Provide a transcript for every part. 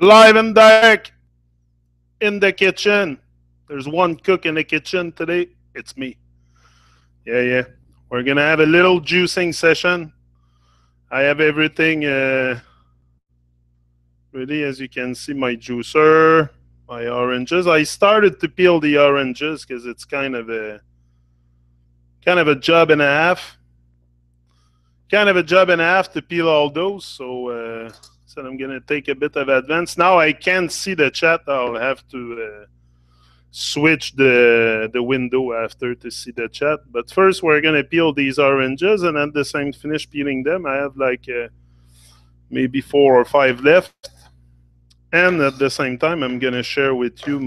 Live and direct in the kitchen. There's one cook in the kitchen today. It's me. Yeah. We're going to have a little juicing session. I have everything ready. As you can see, my juicer, my oranges. I started to peel the oranges because it's kind of a job and a half. To peel all those. So I'm going to take a bit of advance. Now I can't see the chat. I'll have to switch the window after to see the chat. But first we're going to peel these oranges, and at the same finish peeling them. I have like maybe 4 or 5 left. And at the same time, I'm going to share with you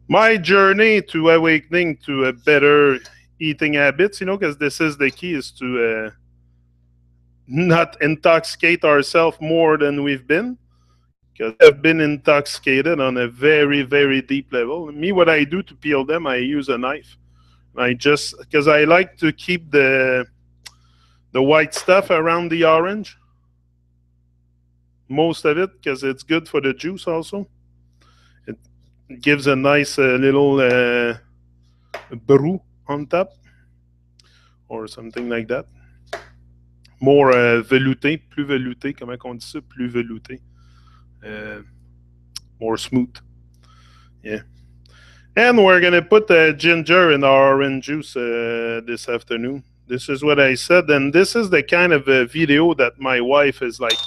my journey to awakening to a better eating habits, because this is the key, is to not intoxicate ourselves more than we've been, because I've been intoxicated on a very, very deep level. Me, what I do to peel them, I use a knife. Because I like to keep the white stuff around the orange, most of it, because it's good for the juice also. It gives a nice little brew on top, or something like that. More velouté, plus velouté, comment on dit ça? Plus velouté. More smooth. Yeah. And we're going to put ginger in our orange juice this afternoon. This is what I said, and this is the kind of video that my wife is like,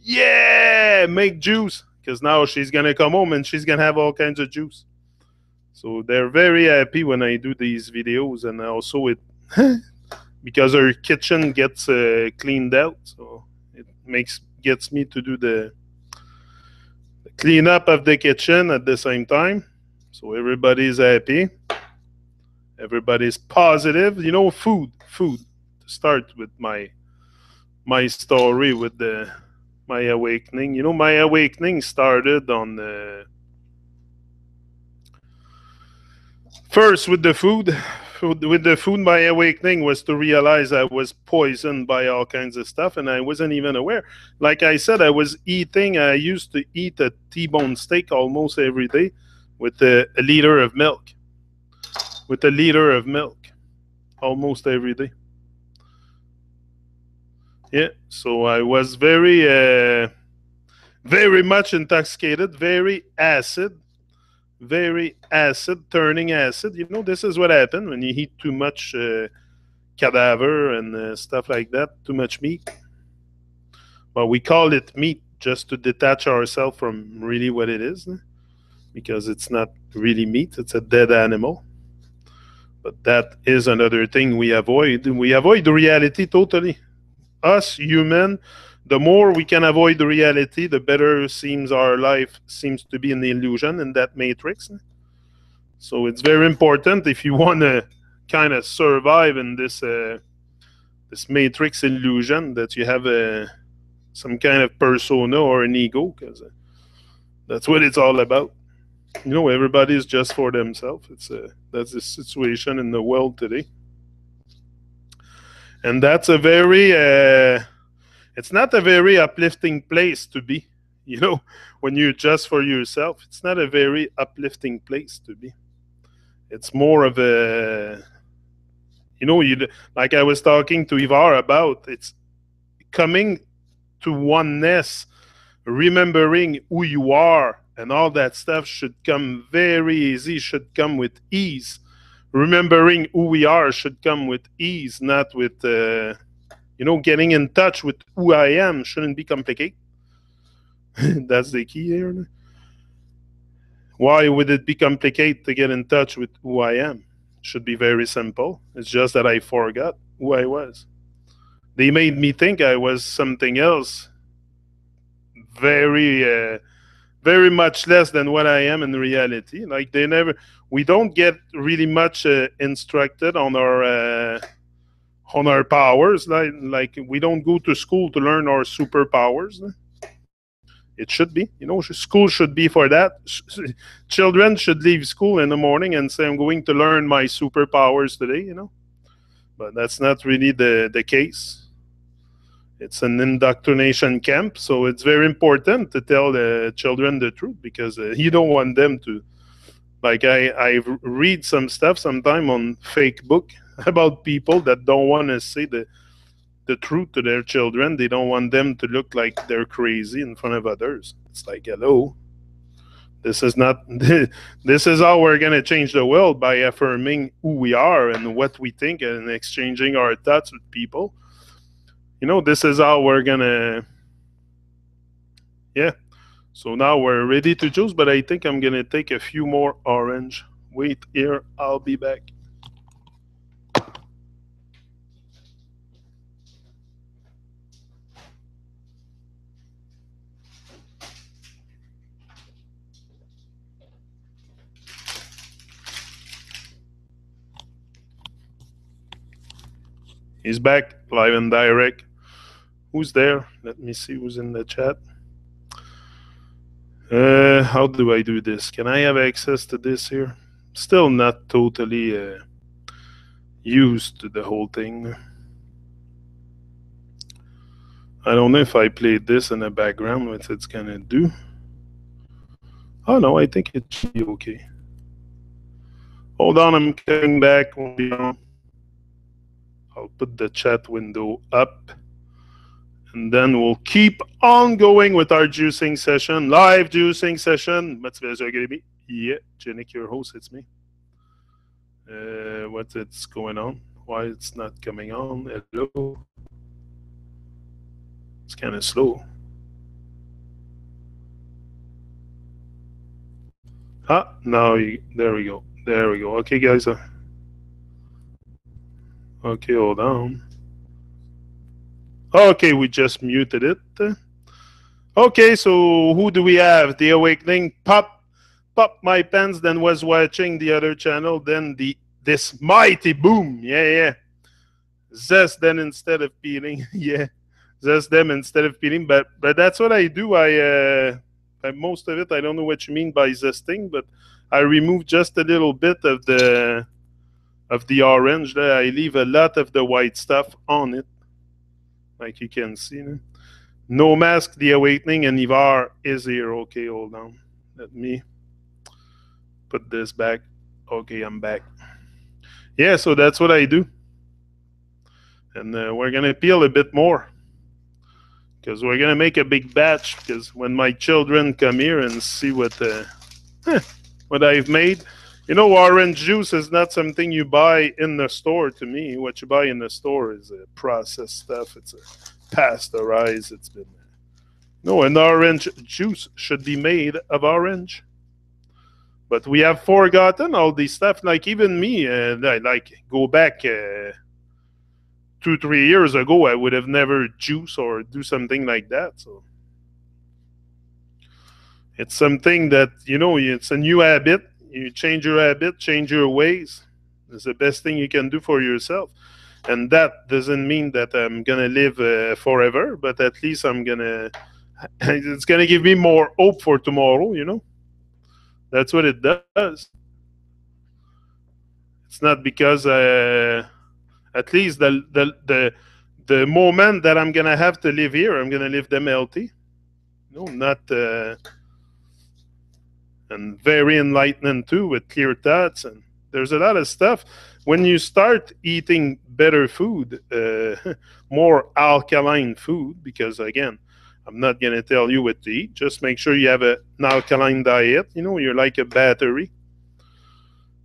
yeah, make juice, because now she's going to come home and she's going to have all kinds of juice. So they're very happy when I do these videos, and also it because her kitchen gets cleaned out, so it gets me to do the cleanup of the kitchen at the same time. So everybody's happy. Everybody's positive. Food. To start with my story with my awakening. My awakening started on first with the food. With the food, my awakening was to realize I was poisoned by all kinds of stuff, and I wasn't even aware. Like I said, I used to eat a T-bone steak almost every day with a liter of milk. Almost every day. Yeah, so I was very much intoxicated, very acid, turning acid. This is what happened when you eat too much cadaver and stuff like that, too much meat. Well, we call it meat just to detach ourselves from really what it is, because it's not really meat, it's a dead animal. But that is another thing we avoid. We avoid the reality totally. Us, human, the more we can avoid the reality, the better our life seems to be in the illusion, in that matrix. So it's very important, if you want to kind of survive in this matrix illusion, that you have some kind of persona or an ego, because that's what it's all about. Everybody's just for themselves. That's the situation in the world today. And that's a very it's not a very uplifting place to be. When you're just for yourself, it's not a very uplifting place to be. It's more of a, like I was talking to Ivar about, it's coming to oneness, remembering who you are, and all that stuff should come very easy, should come with ease. Remembering who we are should come with ease, not with, getting in touch with who I am shouldn't be complicated. That's the key here. Why would it be complicated to get in touch with who I am? It should be very simple. It's just that I forgot who I was. They made me think I was something else, very much less than what I am in reality. Like we don't get really much instructed on our powers. Like we don't go to school to learn our superpowers. It should be, school should be for that. Children should leave school in the morning and say, I'm going to learn my superpowers today, But that's not really the case. it's an indoctrination camp, so it's very important to tell the children the truth, because you don't want them to, like, I read some stuff sometime on fake book about people that don't want to say the truth to their children. They don't want them to look like they're crazy in front of others. It's like, hello, this is not this is how we're going to change the world, by affirming who we are and what we think and exchanging our thoughts with people. This is how we're going to, yeah. So now we're ready to juice, but I think I'm going to take a few more orange. Wait here, I'll be back. He's back, live and direct. Who's there? Let me see who's in the chat. How do I do this? Can I have access to this here? Still not totally used to the whole thing. I don't know if I played this in the background, what it's gonna do. Oh no, I think it should be okay. Hold on, I'm coming back. I'll put the chat window up. And then we'll keep on going with our juicing session, live juicing session. Motivation Academie. Yeah, Janik, your host, it's me. What's going on? Why it's not coming on? Hello. It's kind of slow. Now there we go. There we go. Okay, guys. Okay, hold on. Okay, we just muted it. Okay, so who do we have? The Awakening Pop my pants, then was watching the other channel, then this mighty boom. Yeah. Zest then instead of peeling. Yeah. Zest them instead of peeling. But that's what I do. I most of it, I don't know what you mean by zesting, but I remove just a little bit of the orange there. I leave a lot of the white stuff on it, like you can see. No Mask, The Awakening, and Ivar is here. Okay, hold on. Let me put this back. Okay, I'm back. Yeah, so that's what I do. And we're going to peel a bit more, because we're going to make a big batch, because when my children come here and see what I've made, orange juice is not something you buy in the store. To me, what you buy in the store is processed stuff. It's pasteurized. It's been... No, an orange juice should be made of orange. But we have forgotten all this stuff. Like even me, go back 2-3 years ago, I would have never juice or do something like that. So it's something that, it's a new habit. You change your habit, change your ways. It's the best thing you can do for yourself. And that doesn't mean that I'm going to live forever, but at least it's going to give me more hope for tomorrow, That's what it does. It's not because at least the moment that I'm going to have to live here, I'm going to live them healthy. Not... and very enlightening too, with clear thoughts, and there's a lot of stuff. When you start eating better food, more alkaline food, because again, I'm not going to tell you what to eat. Just make sure you have an alkaline diet. You're like a battery.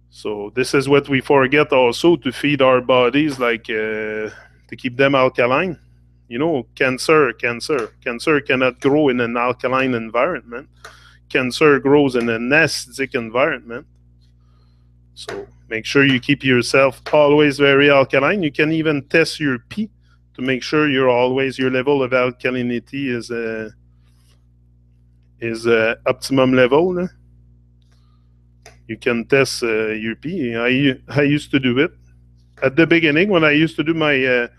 So this is what we forget also, to feed our bodies, like to keep them alkaline. Cancer cannot grow in an alkaline environment. Cancer grows in an acidic environment. So make sure you keep yourself always very alkaline. You can even test your pee to make sure your level of alkalinity is optimum level. You can test your pee. I used to do it at the beginning when I used to do my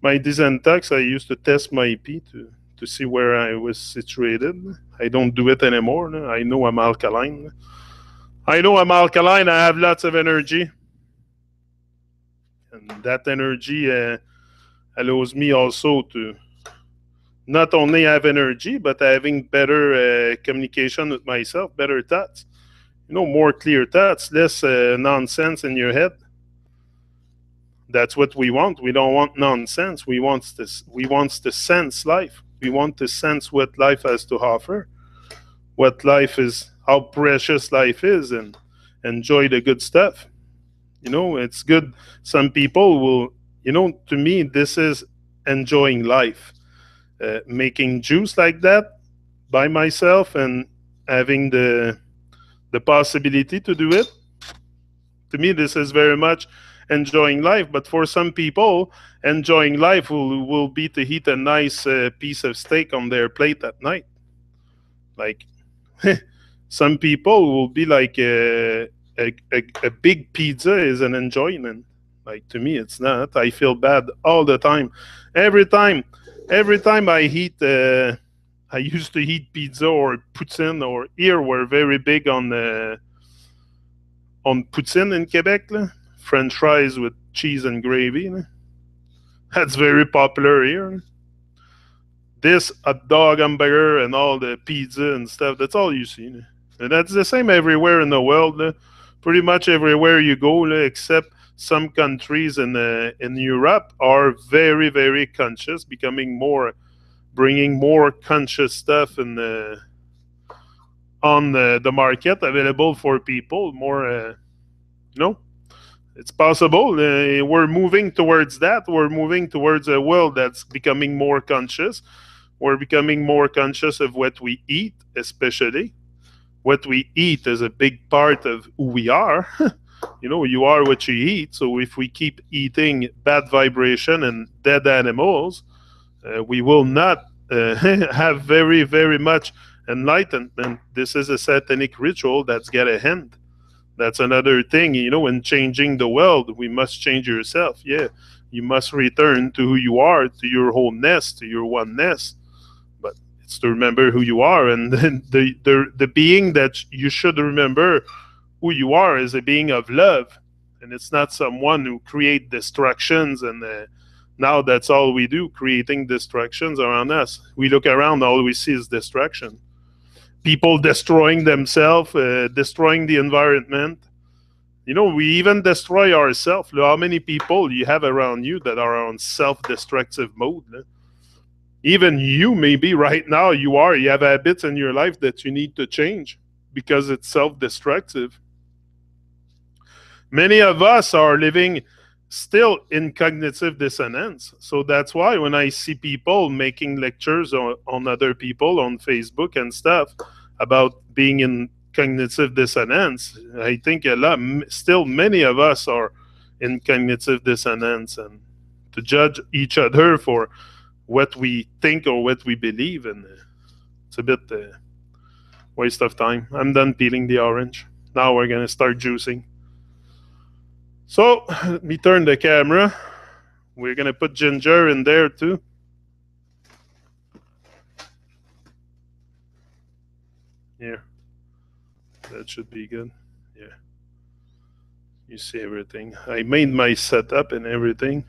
disintox. I used to test my pee to see where I was situated. I don't do it anymore. I know I'm alkaline. I have lots of energy. And that energy allows me also to not only have energy, but having better communication with myself, better thoughts. More clear thoughts, less nonsense in your head. That's what we want. We don't want nonsense. We want this. We want to sense life. We want to sense what life has to offer, what life is, how precious life is, and enjoy the good stuff. It's good. Some people will, to me, this is enjoying life. Making juice like that by myself and having the possibility to do it. To me, this is very much enjoying life. But for some people, enjoying life will be to eat a nice piece of steak on their plate at night. Like some people will be like a big pizza is an enjoyment. Like to me, it's not. I feel bad all the time. Every time I eat, I used to eat pizza or poutine, or here we're very big on poutine in Quebec, là. French fries with cheese and gravy. Lah. That's very popular here. This hot dog hamburger and all the pizza and stuff, that's all you see. Lah. And that's the same everywhere in the world. Lah. Pretty much everywhere you go, lah, except some countries in Europe are very, very conscious, bringing more conscious stuff on the market available for people. More, it's possible. We're moving towards that. We're moving towards a world that's becoming more conscious. We're becoming more conscious of what we eat, especially. What we eat is a big part of who we are. You are what you eat. So if we keep eating bad vibration and dead animals, we will not have very, very much enlightenment. This is a satanic ritual that's got a hand. That's another thing, in changing the world, we must change yourself. Yeah, you must return to who you are, to your wholeness, to your oneness. But it's to remember who you are, and then the being that you should remember who you are is a being of love, and it's not someone who create distractions. And now that's all we do, creating distractions around us. We look around, all we see is distraction. People destroying themselves, destroying the environment. We even destroy ourselves. How many people you have around you that are on self-destructive mode? Even you, maybe right now, you have habits in your life that you need to change because it's self-destructive. Many of us are living still in cognitive dissonance. So that's why when I see people making lectures on other people on Facebook and stuff about being in cognitive dissonance, I think still many of us are in cognitive dissonance, and to judge each other for what we think or what we believe, and it's a bit waste of time. I'm done peeling the orange. Now we're going to start juicing. So, let me turn the camera. We're going to put ginger in there too. Here. That should be good. Yeah. You see everything. I made my setup and everything.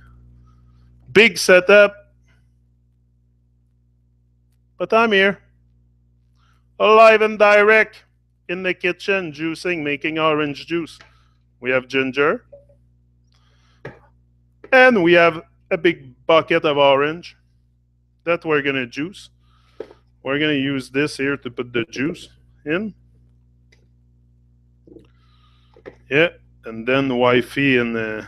Big setup. But I'm here. Alive and direct in the kitchen, juicing, making orange juice. We have ginger. And we have a big bucket of orange that we're going to juice. We're going to use this here to put the juice in. Yeah, and then wifey and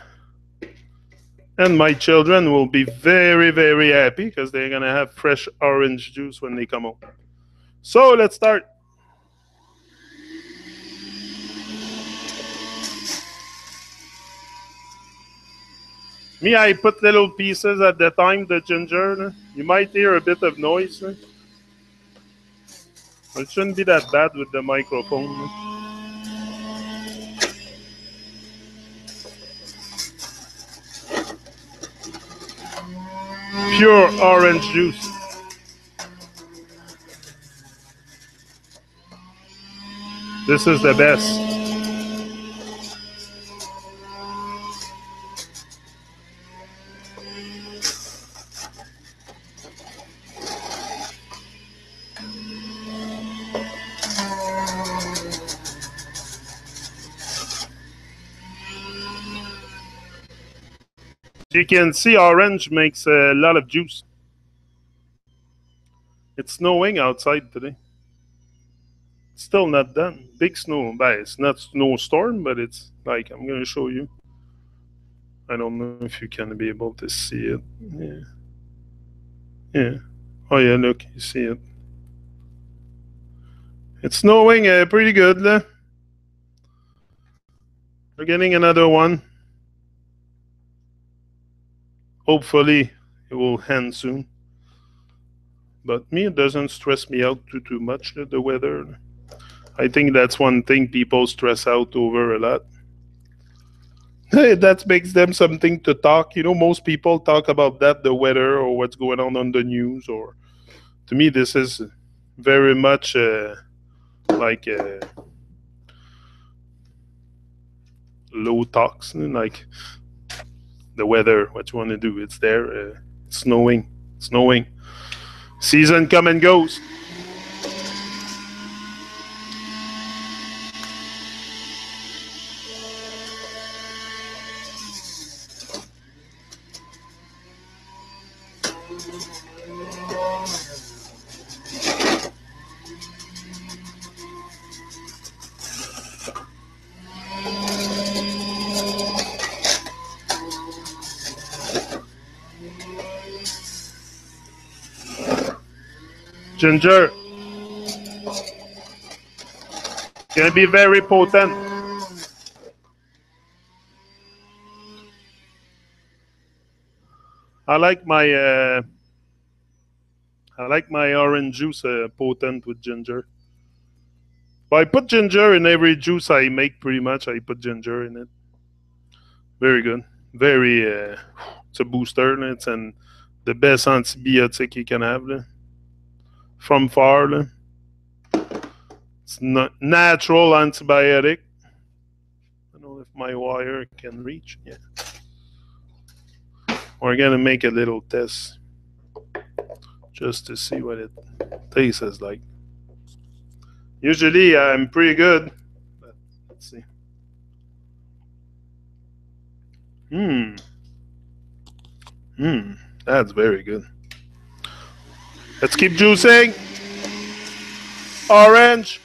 my children will be very, very happy because they're going to have fresh orange juice when they come home. So let's start. Me, I put little pieces at the time, the ginger. You might hear a bit of noise. It shouldn't be that bad with the microphone. Pure orange juice. This is the best. You can see orange makes a lot of juice. It's snowing outside today. It's still not done. Big snow. But it's not snowstorm, but it's like, I'm going to show you. I don't know if you can be able to see it. Yeah. Yeah. Oh, yeah, look, you see it. It's snowing pretty good. We're getting another one. Hopefully, it will end soon. But me, it doesn't stress me out too much, the weather. I think that's one thing people stress out over a lot. That makes them something to talk. Most people talk about that, the weather or what's going on the news. Or to me, this is very much like low talks, like the weather. What you want to do? It's there. It's snowing. Snowing. Season come and goes. Ginger. Gonna be very potent. I like my orange juice potent with ginger. But I put ginger in every juice I make. Pretty much, I put ginger in it. Very good. Very. It's a booster. It's the best antibiotic you can have. From far. It's not natural antibiotic. I don't know if my wire can reach. Yeah. We're gonna make a little test just to see what it tastes like. Usually I'm pretty good, but let's see. That's very good. Let's keep juicing. Orange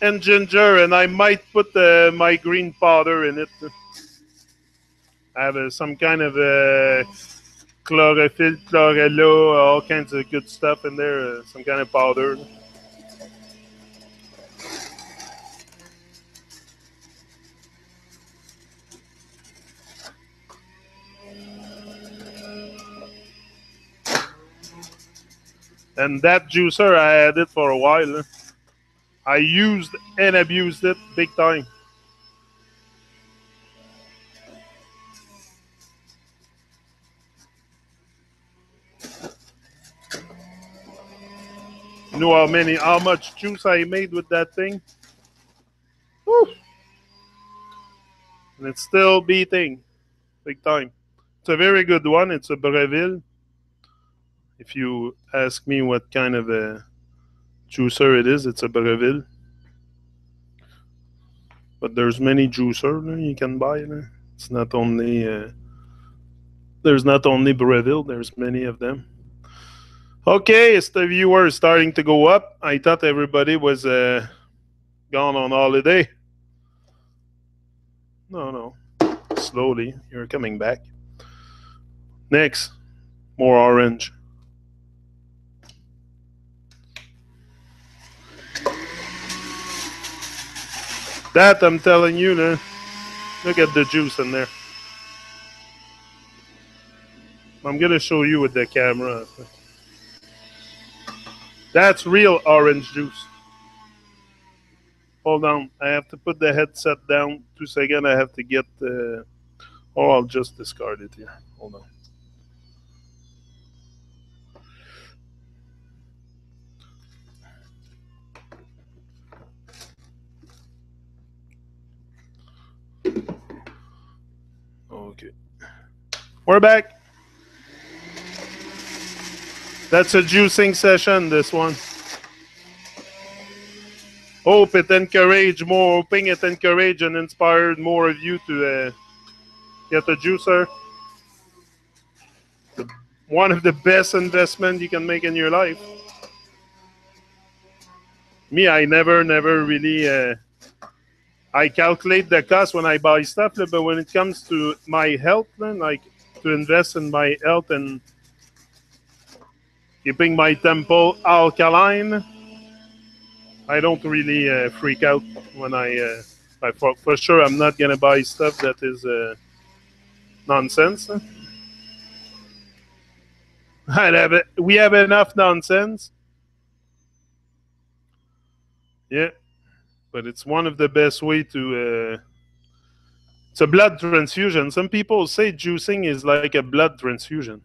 and ginger, and I might put my green powder in it. I have some kind of chlorophyll, chlorella, all kinds of good stuff in there, some kind of powder. And that juicer, I had it for a while. I used and abused it big time. You know how much juice I made with that thing? Woo! And it's still beating big time. It's a very good one. It's a Breville. If you ask me what kind of a juicer it is, it's a Breville. But there's many juicer you can buy. It's not only there's not only Breville. There's many of them. Okay, it's the viewers starting to go up. I thought everybody was gone on holiday. No. Slowly, you're coming back. Next, more orange. That I'm telling you, look at the juice in there. I'm gonna show you with the camera. That's real orange juice. Hold on, I have to put the headset down. 2 seconds, I have to get the... Or I'll just discard it here. Hold on. Okay. We're back. That's a juicing session, this one. Hoping it encouraged and inspired more of you to get a juicer. One of the best investment you can make in your life. Me, I never really. I calculate the cost when I buy stuff, but when it comes to my health, like to invest in my health and keeping my temple alkaline, I don't really freak out when for sure, I'm not gonna buy stuff that is nonsense. We have enough nonsense. Yeah, but it's one of the best way to. It's a blood transfusion. Some people say juicing is like a blood transfusion.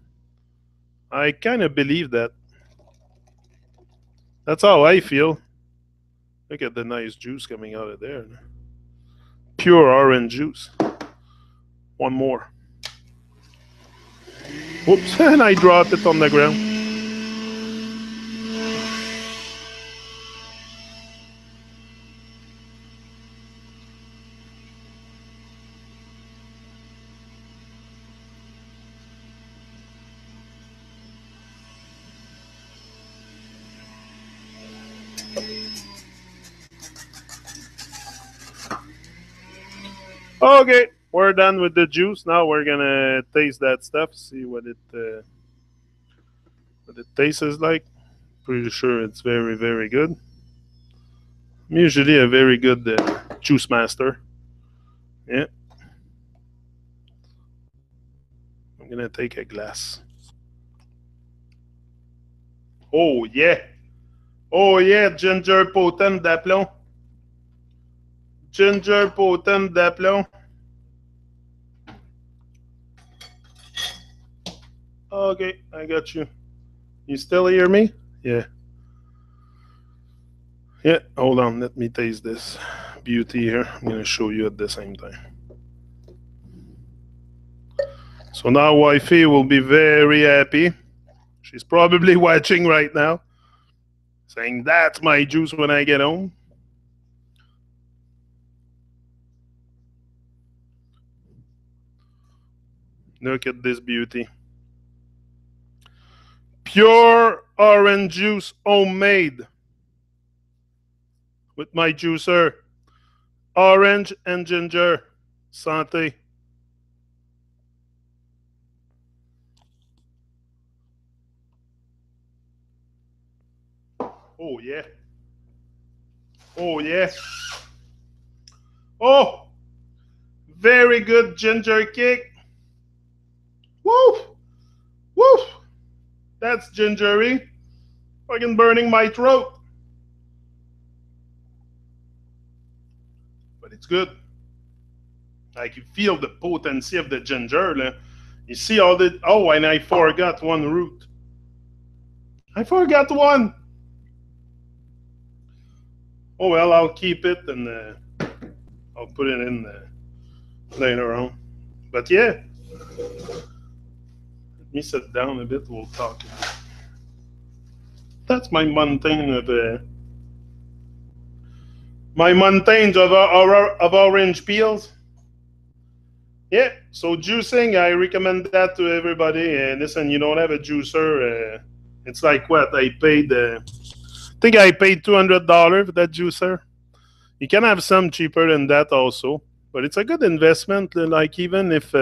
I kind of believe that. That's how I feel. Look at the nice juice coming out of there. Pure orange juice. One more. Whoops, and I dropped it on the ground. Okay, we're done with the juice. Now we're gonna taste that stuff, see what it tastes like. Pretty sure it's very good. I'm usually a very good juice master. Yeah, I'm gonna take a glass. Oh yeah, oh yeah, ginger potent d'aplomb. Ginger potent d'aplomb. Okay, I got you. You still hear me? Yeah. Yeah, hold on. Let me taste this beauty here. I'm going to show you at the same time. So now wifey will be very happy. She's probably watching right now, saying, "That's my juice when I get home." Look at this beauty. Pure orange juice, homemade, with my juicer. Orange and ginger. Santé. Oh, yeah. Oh, yeah. Oh, very good ginger cake. Woo! Woo! That's gingery. Fucking burning my throat. But it's good. Like you feel the potency of the ginger. You see all the. Oh, and I forgot one root. I forgot one. Oh well, I'll keep it and I'll put it in later on. But yeah, let me sit down a bit. We'll talk. That's my mountain of my mountains of orange peels. Yeah, so juicing, I recommend that to everybody. Listen, you don't have a juicer. It's like what I paid. I think I paid $200 for that juicer. You can have some cheaper than that also, but it's a good investment. Like even if,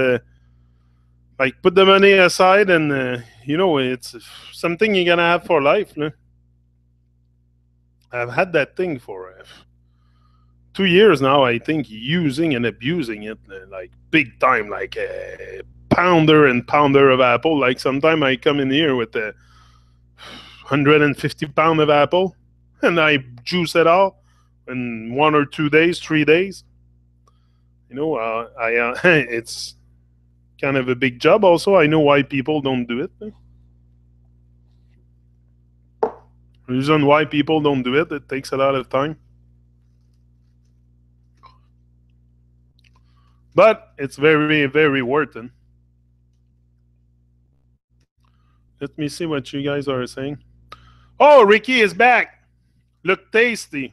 like, put the money aside and it's something you're gonna have for life. I've had that thing for 2 years now. I think using and abusing it like big time, like a pounder and pounder of apple. Like sometime I come in here with a 150 pound of apple, and I juice it all in 1 or 2 days, 3 days. It's kind of a big job. Also, I know why people don't do it. The reason why people don't do it, it takes a lot of time. But it's very worth it. Let me see what you guys are saying. Oh, Ricky is back. Look tasty.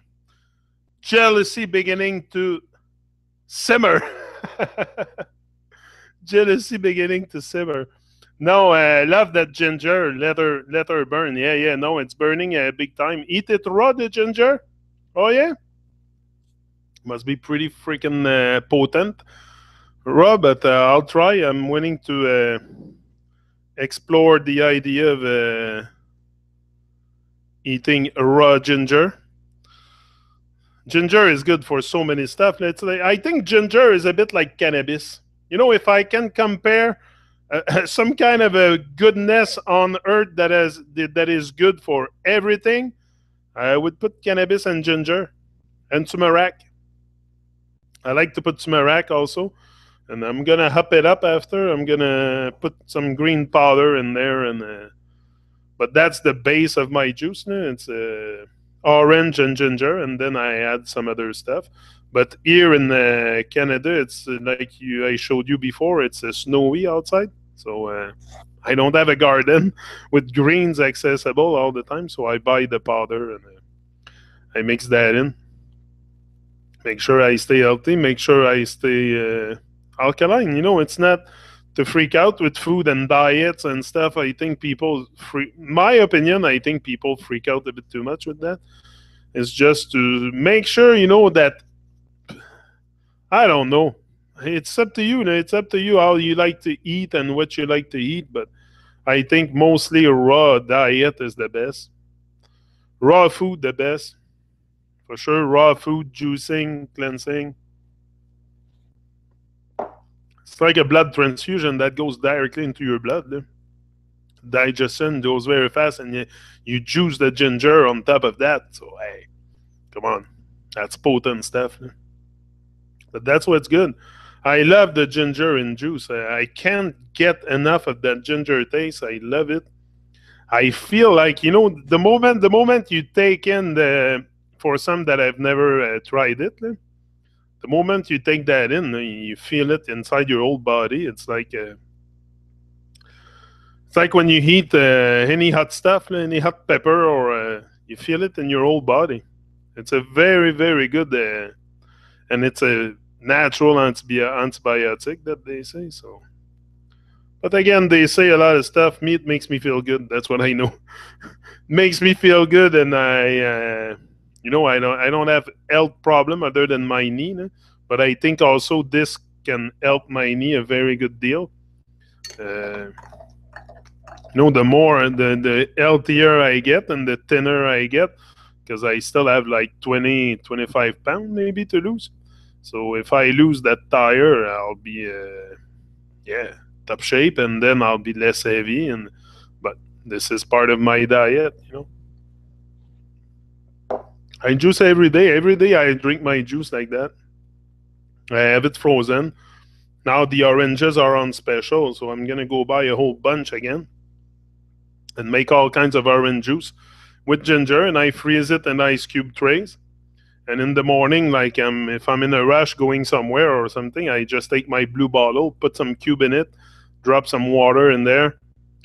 Jealousy beginning to simmer. Jealousy beginning to simmer. No, I love that ginger. Let her burn. Yeah, yeah. No, it's burning big time. Eat it raw, the ginger. Oh yeah, must be pretty freaking potent raw. But I'll try. I'm willing to explore the idea of eating raw ginger. Ginger is good for so many stuff. Let's say I think ginger is a bit like cannabis. You know, if I can compare some kind of a goodness on earth that is good for everything, I would put cannabis and ginger and turmeric. I like to put turmeric also, and I'm gonna hop it up after. I'm gonna put some green powder in there, and but that's the base of my juice. Now. It's orange and ginger, and then I add some other stuff. But here in Canada, it's like I showed you before. It's snowy outside, so I don't have a garden with greens accessible all the time. So I buy the powder and I mix that in. Make sure I stay healthy. Make sure I stay alkaline. You know, it's not to freak out with food and diets and stuff. I think my opinion, I think people freak out a bit too much with that. It's just to make sure, you know, that I don't know. It's up to you. It's up to you how you like to eat and what you like to eat. But I think mostly raw diet is the best. Raw food, the best. For sure, raw food, juicing, cleansing. It's like a blood transfusion that goes directly into your blood. Digestion goes very fast, and you juice the ginger on top of that. So, hey, come on. That's potent stuff. But that's what's good. I love the ginger in juice. I can't get enough of that ginger taste. I love it. I feel like, you know, the moment you take in for some that I've never tried it, the moment you take that in, you feel it inside your whole body. It's like when you eat any hot stuff, any hot pepper, or you feel it in your whole body. It's a very, very good, and it's a natural antibiotic that they say. So, but again, they say a lot of stuff. Meat makes me feel good. That's what I know. Makes me feel good, and I don't have health problem other than my knee. But I think also this can help my knee a very good deal. Uh, the more the healthier I get and the thinner I get, because I still have like 20-25 pounds maybe to lose. So if I lose that tire, I'll be yeah, top shape, and then I'll be less heavy. And but this is part of my diet. I juice every day. Every day I drink my juice like that. I have it frozen. Now the oranges are on special, so I'm gonna go buy a whole bunch again and make all kinds of orange juice with ginger, and I freeze it in ice cube trays. And in the morning, like if I'm in a rush going somewhere or something, I just take my blue bottle, put some cube in it, drop some water in there,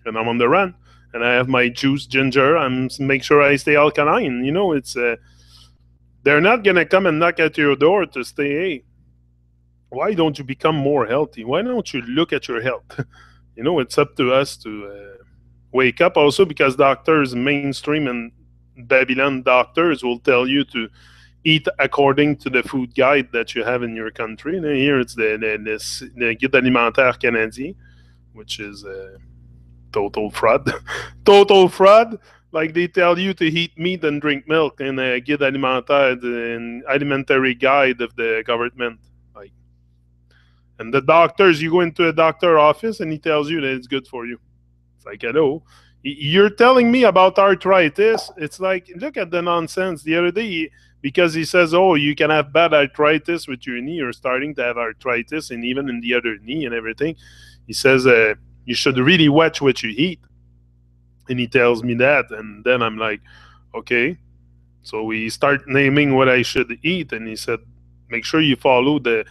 and I'm on the run. And I have my juice ginger. I'm make sure I stay alkaline. It's they're not gonna come and knock at your door to say, "Hey, why don't you become more healthy? Why don't you look at your health?" It's up to us to wake up. Also, because doctors, mainstream and Babylon doctors, will tell you to eat according to the food guide that you have in your country. And here it's the Guide Alimentaire Canadien, which is total fraud. Total fraud. Like they tell you to eat meat and drink milk in a Guide Alimentaire, the alimentary guide of the government. Like, and the doctors, you go into a doctor office and he tells you that it's good for you. It's like, hello. You're telling me about arthritis. It's like, look at the nonsense. The other day, because he says, oh, you can have bad arthritis with your knee. You're starting to have arthritis, and even in the other knee and everything. He says, you should really watch what you eat. And he tells me that. And then I'm like, okay. So we start naming what I should eat. And he said, make sure you follow the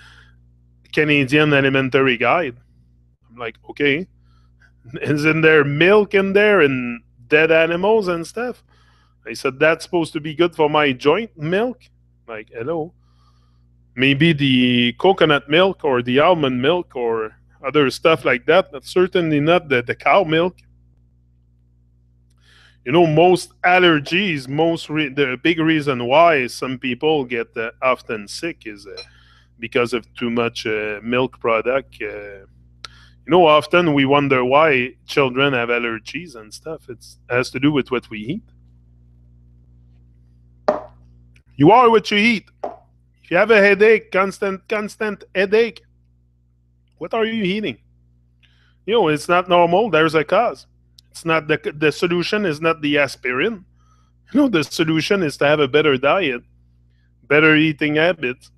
Canadian Alimentary Guide. I'm like, okay. Isn't there milk in there and dead animals and stuff? I said, that's supposed to be good for my joint milk? Like, hello. Maybe the coconut milk or the almond milk, or other stuff like that, but certainly not the cow milk. Most allergies, the big reason why some people get often sick is because of too much milk product. Often we wonder why children have allergies and stuff. It has to do with what we eat. You are what you eat. If you have a headache, constant headache, what are you eating? It's not normal. There's a cause. It's not the solution is not the aspirin. The solution is to have a better diet, better eating habits.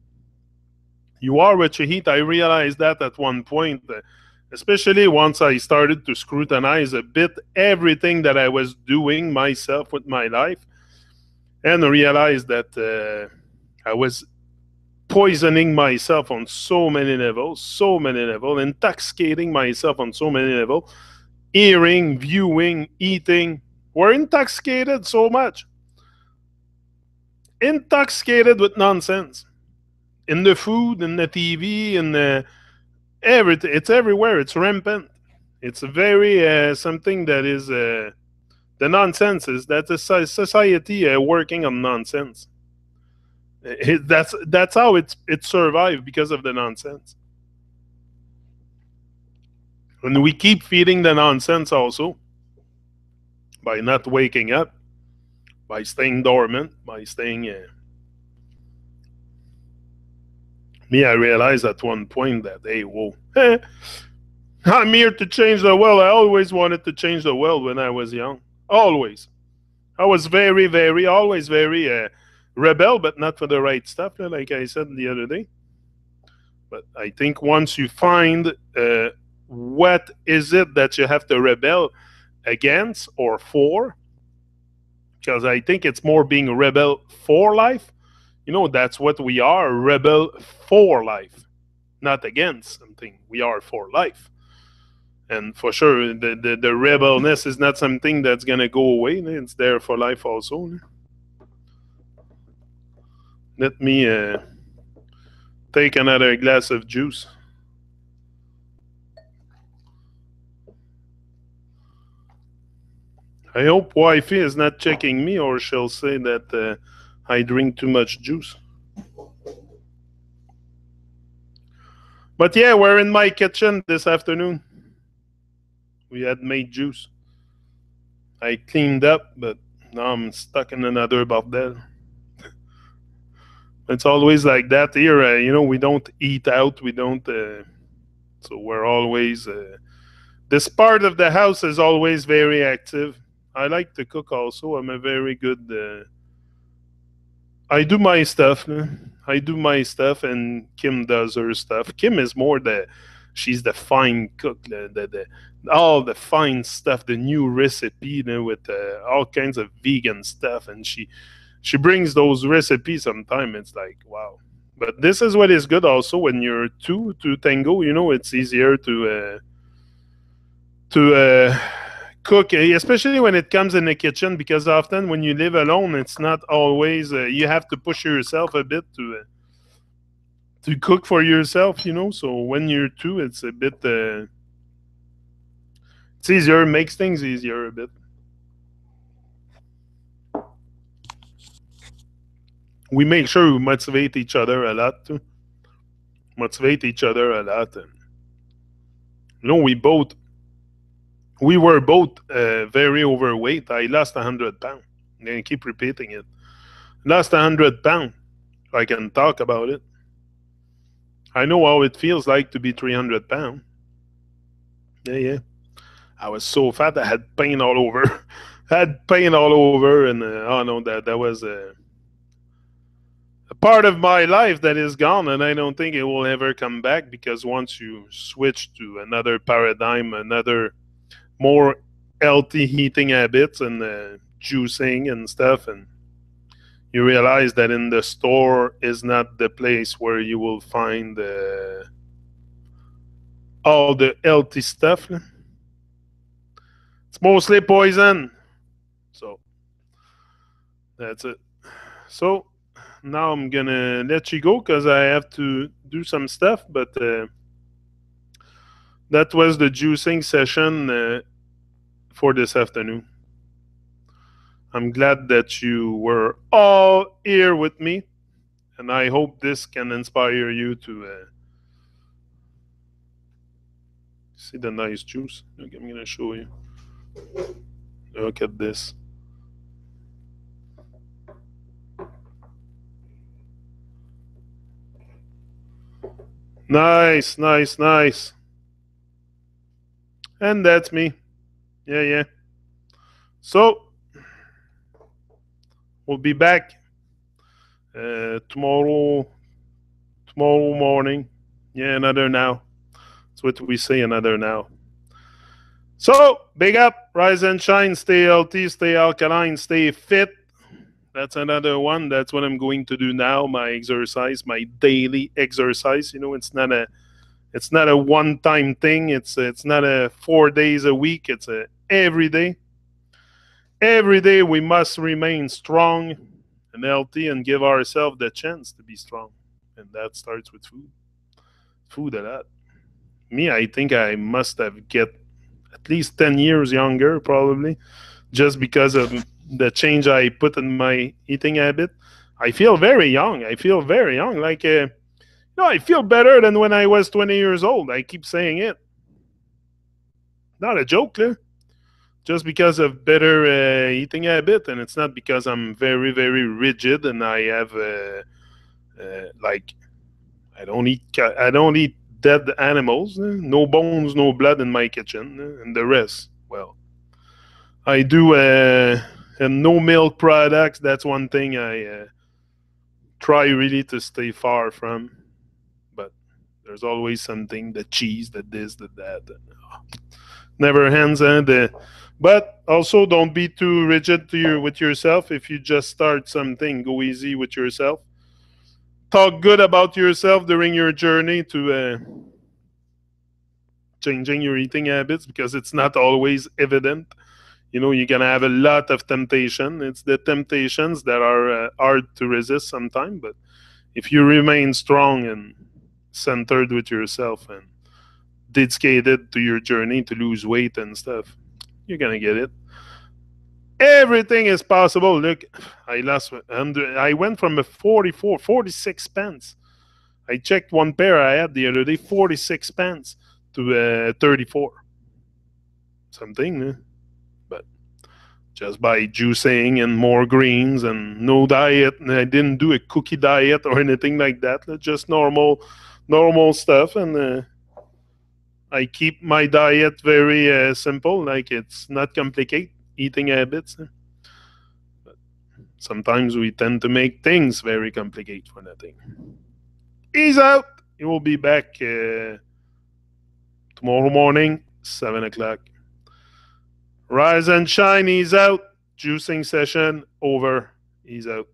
You are what you eat. I realized that at one point, especially once I started to scrutinize a bit everything that I was doing myself with my life, and realized that I was poisoning myself on so many levels, intoxicating myself on so many levels, hearing, viewing, eating. We're intoxicated so much. Intoxicated with nonsense. In the food, in the TV, in the everything. It's everywhere. It's rampant. It's very something that is the nonsense is that the society working on nonsense. That's how it survived because of the nonsense. And we keep feeding the nonsense also by not waking up, by staying dormant, by staying. Me, I realized at one point that, hey, whoa, I'm here to change the world. I always wanted to change the world when I was young. Always. I was always very rebel, but not for the right stuff, like I said the other day. But I think once you find what is it that you have to rebel against or for, because I think it's more being a rebel for life. That's what we are, a rebel for life, not against something. We are for life. And for sure, the rebelness is not something that's going to go away. It's there for life also. Let me take another glass of juice. I hope wifey is not checking me or she'll say that I drink too much juice. But yeah, we're in my kitchen this afternoon. We had made juice. I cleaned up, but now I'm stuck in another bordel. It's always like that here. We don't eat out. We don't. So we're always. This part of the house is always very active. I like to cook also. I'm a very good. I do my stuff. I do my stuff, and Kim does her stuff. Kim is more she's the fine cook, all the fine stuff, the new recipe, with all kinds of vegan stuff, and she brings those recipes. Sometimes it's like wow. But this is what is good also when you're two to tango. It's easier to cook, especially when it comes in the kitchen, because often when you live alone, it's not always you have to push yourself a bit to cook for yourself. So when you're two, it's a bit it's easier, makes things easier a bit. We make sure we motivate each other a lot too. Motivate each other a lot, and we were both very overweight. I lost 100 pounds. I'm gonna keep repeating it. Lost 100 pounds. I can talk about it. I know how it feels like to be 300 pounds. Yeah. I was so fat. I had pain all over. I had pain all over, and oh no, that was a part of my life that is gone, and I don't think it will ever come back, because once you switch to another paradigm, another more healthy eating habits and juicing and stuff, and you realize that in the store is not the place where you will find all the healthy stuff. It's mostly poison. So that's it. So now I'm gonna let you go because I have to do some stuff. But that was the juicing session for this afternoon. I'm glad that you were all here with me, and I hope this can inspire you to see the nice juice. Look, I'm going to show you. Look at this. Nice, nice, nice. And that's me. Yeah, yeah. So, we'll be back tomorrow morning. Yeah, another now. That's what we say, another now. So, big up, rise and shine, stay healthy, stay alkaline, stay fit. That's another one. That's what I'm going to do now. My exercise, my daily exercise. You know, it's not a one-time thing. It's not a 4 days a week. It's a every day. Every day we must remain strong and healthy and give ourselves the chance to be strong. And that starts with food. Food a lot. Me, I think I must have get at least 10 years younger, probably, just because of the change I put in my eating habit. I feel very young. I feel very young. Like, I feel better than when I was 20 years old. I keep saying it. Not a joke, there. Just because of better eating habit, and it's not because I'm very, very rigid and I have like I don't eat dead animals. No bones, no blood in my kitchen, and the rest. Well, I do and no milk products. That's one thing I try really to stay far from. But there's always something: the cheese, the this, the that. Never ends. But also don't be too rigid with yourself. If you just start something, go easy with yourself. Talk good about yourself during your journey to changing your eating habits, because it's not always evident. You're gonna have a lot of temptation. It's the temptations that are hard to resist sometimes. But if you remain strong and centered with yourself and dedicated to your journey to lose weight and stuff, you're gonna get it. Everything is possible. Look, I went from a 46 pence. I checked one pair I had the other day, 46 pence to 34. Something, but just by juicing and more greens and no diet. I didn't do a cookie diet or anything like that. Just normal stuff, and I keep my diet very simple. Like, it's not complicated eating habits. But sometimes we tend to make things very complicated for nothing. Ease out. You will be back tomorrow morning, 7 o'clock. Rise and shine. Ease out. Juicing session over. Ease out.